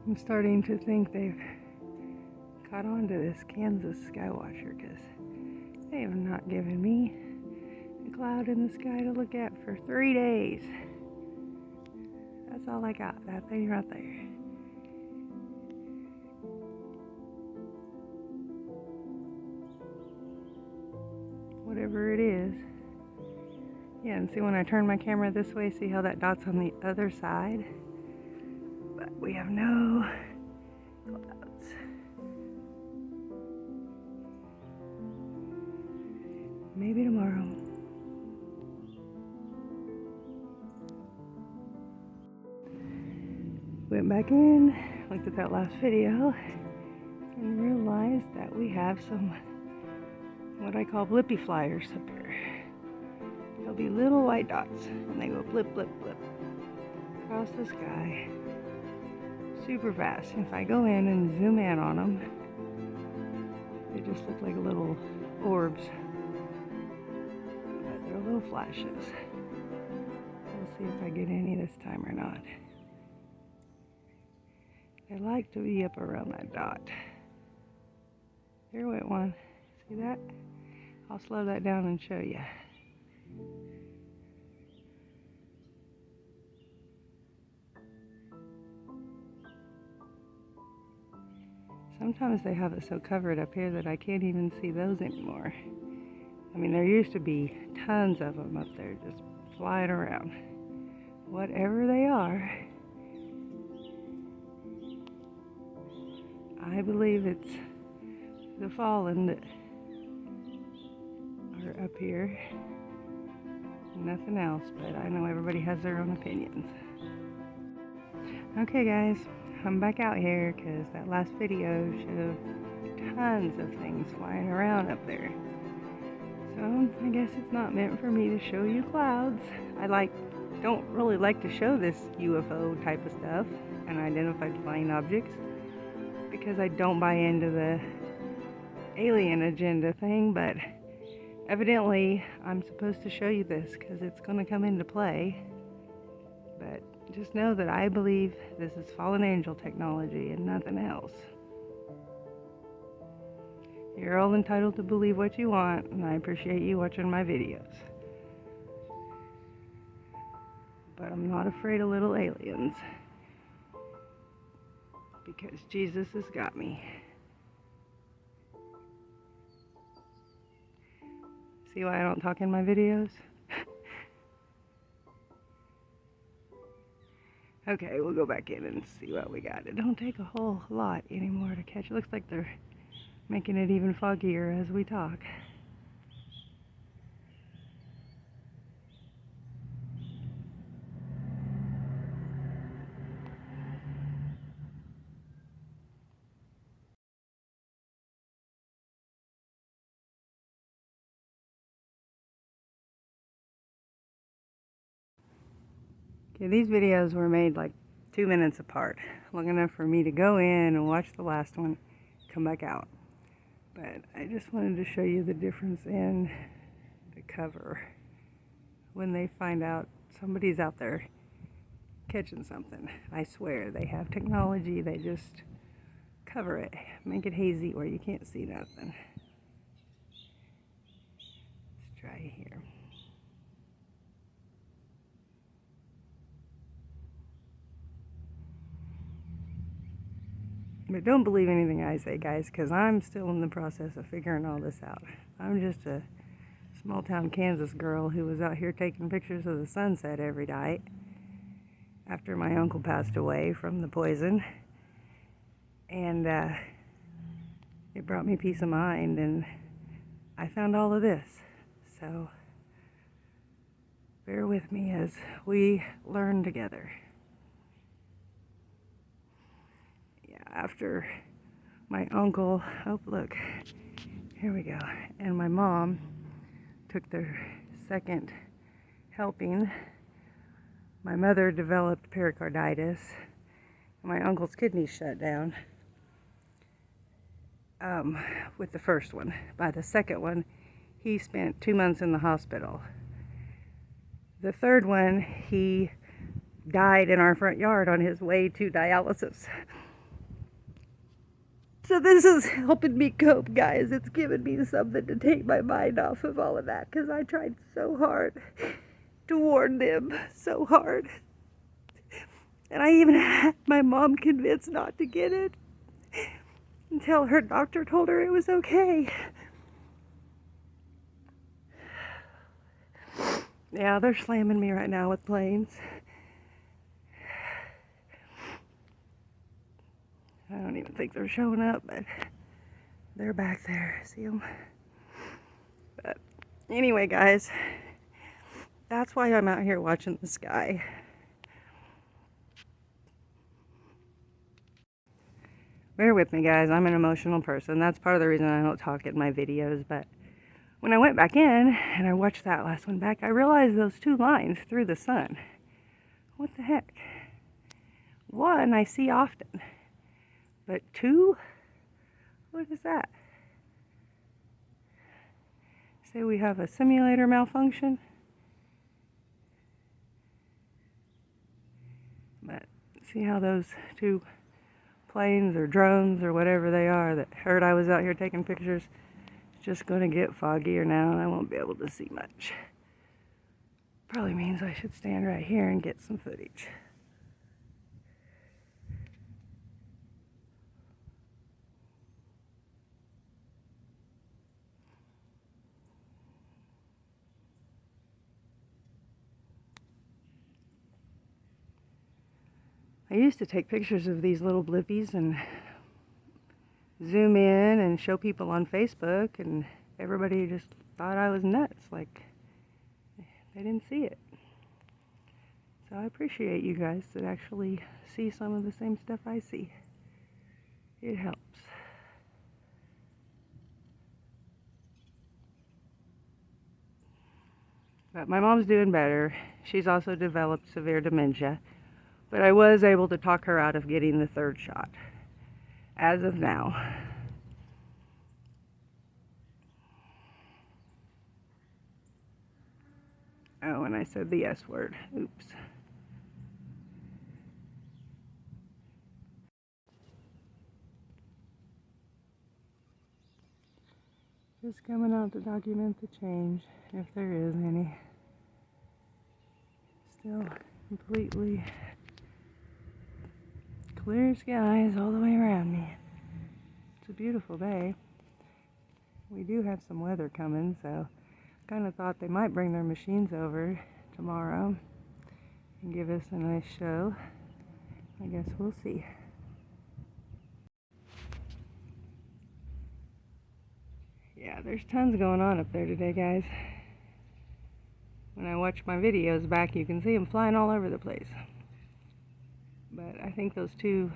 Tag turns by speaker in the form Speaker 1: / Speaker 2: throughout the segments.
Speaker 1: I'm starting to think they've caught on to this Kansas sky watcher because they have not given me a cloud in the sky to look at for 3 days. That's all I got, that thing right there. Whatever it is. Yeah, and see when I turn my camera this way, see how that dot's on the other side? But we have no clouds. Maybe tomorrow. Went back in, looked at that last video, and realized that we have some what I call blippy flyers up here. They'll be little white dots, and they go blip, blip, blip across the sky, super fast. If I go in and zoom in on them, they just look like little orbs, but they're little flashes. We'll see if I get any this time or not. They like to be up around that dot. There went one. See that? I'll slow that down and show you. Sometimes they have it so covered up here that I can't even see those anymore. I mean, there used to be tons of them up there just flying around. Whatever they are, I believe it's the fallen that are up here. Nothing else, but I know everybody has their own opinions. Okay guys, I'm back out here because that last video showed tons of things flying around up there. So I guess it's not meant for me to show you clouds. I don't really like to show this UFO type of stuff and identified flying objects because I don't buy into the alien agenda thing, but evidently I'm supposed to show you this because it's going to come into play. But just know that I believe this is fallen angel technology and nothing else. You're all entitled to believe what you want, and I appreciate you watching my videos. But I'm not afraid of little aliens because Jesus has got me. See why I don't talk in my videos? Okay, we'll go back in and see what we got. It don't take a whole lot anymore to catch. It looks like they're making it even foggier as we talk. Okay, these videos were made like 2 minutes apart, long enough for me to go in and watch the last one, come back out. But I just wanted to show you the difference in the cover when they find out somebody's out there catching something. I swear they have technology, they just cover it, make it hazy where you can't see nothing. Let's try here. But don't believe anything I say, guys, because I'm still in the process of figuring all this out. I'm just a small town Kansas girl who was out here taking pictures of the sunset every night after my uncle passed away from the poison. And it brought me peace of mind, and I found all of this. So bear with me as we learn together. After my uncle, oh look, here we go, and my mom took their second helping, my mother developed pericarditis, and my uncle's kidneys shut down with the first one. By the second one, he spent 2 months in the hospital. The third one, he died in our front yard on his way to dialysis. So this is helping me cope, guys. It's giving me something to take my mind off of all of that, because I tried so hard to warn them, so hard. And I even had my mom convinced not to get it until her doctor told her it was okay. Yeah, they're slamming me right now with planes. I don't even think they're showing up, but they're back there. See them? But anyway, guys, that's why I'm out here watching the sky. Bear with me, guys. I'm an emotional person. That's part of the reason I don't talk in my videos. But when I went back in and I watched that last one back, I realized those two lines through the sun. What the heck? One I see often, but two? What is that? Say we have a simulator malfunction? But see how those two planes or drones or whatever they are that heard I was out here taking pictures? It's just going to get foggier now and I won't be able to see much. Probably means I should stand right here and get some footage. I used to take pictures of these little blippies and zoom in and show people on Facebook, and everybody just thought I was nuts, like they didn't see it. So I appreciate you guys that actually see some of the same stuff I see. It helps. But my mom's doing better. She's also developed severe dementia, but I was able to talk her out of getting the third shot as of now. Oh, and I said the S word. Oops. Just coming out to document the change, if there is any. Still completely clear skies all the way around me. It's a beautiful day. We do have some weather coming, so kind of thought they might bring their machines over tomorrow and give us a nice show. I guess we'll see. Yeah, there's tons going on up there today, guys. When I watch my videos back, you can see them flying all over the place. But I think those two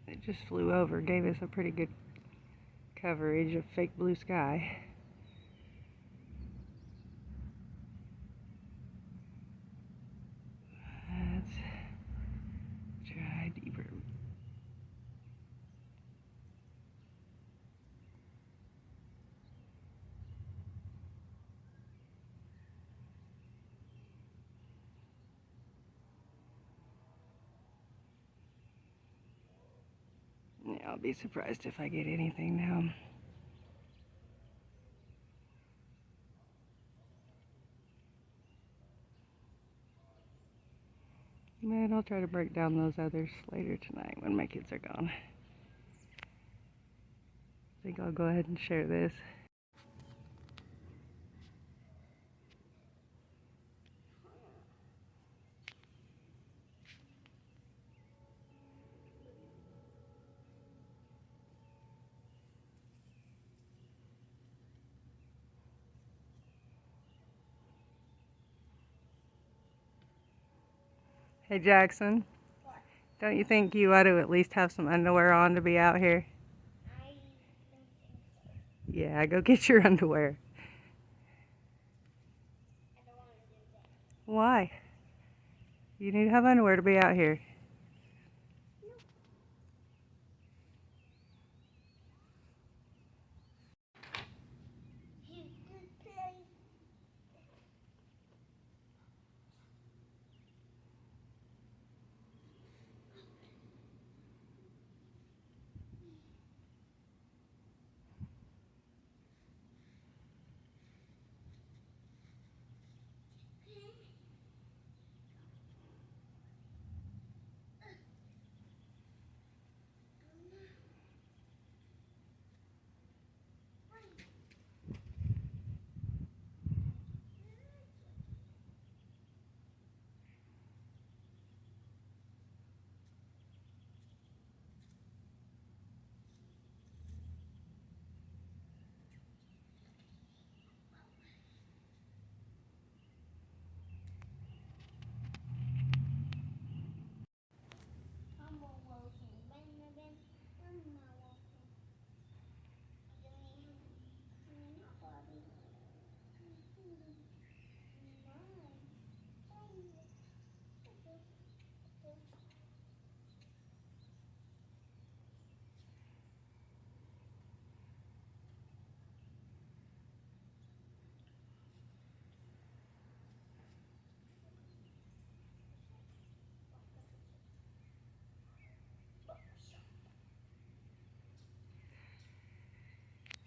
Speaker 1: that just flew over gave us a pretty good coverage of fake blue sky. Let's try deeper. Yeah, I'll be surprised if I get anything now. But I'll try to break down those others later tonight when my kids are gone. I think I'll go ahead and share this. Hey Jackson,
Speaker 2: What?
Speaker 1: don't you think you ought to at least have some underwear on to be out here?
Speaker 2: I don't think so.
Speaker 1: Yeah, go get your underwear.
Speaker 2: I don't want to do that.
Speaker 1: Why? You need to have underwear to be out here.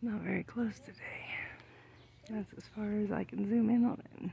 Speaker 1: Not very close today. That's as far as I can zoom in on it.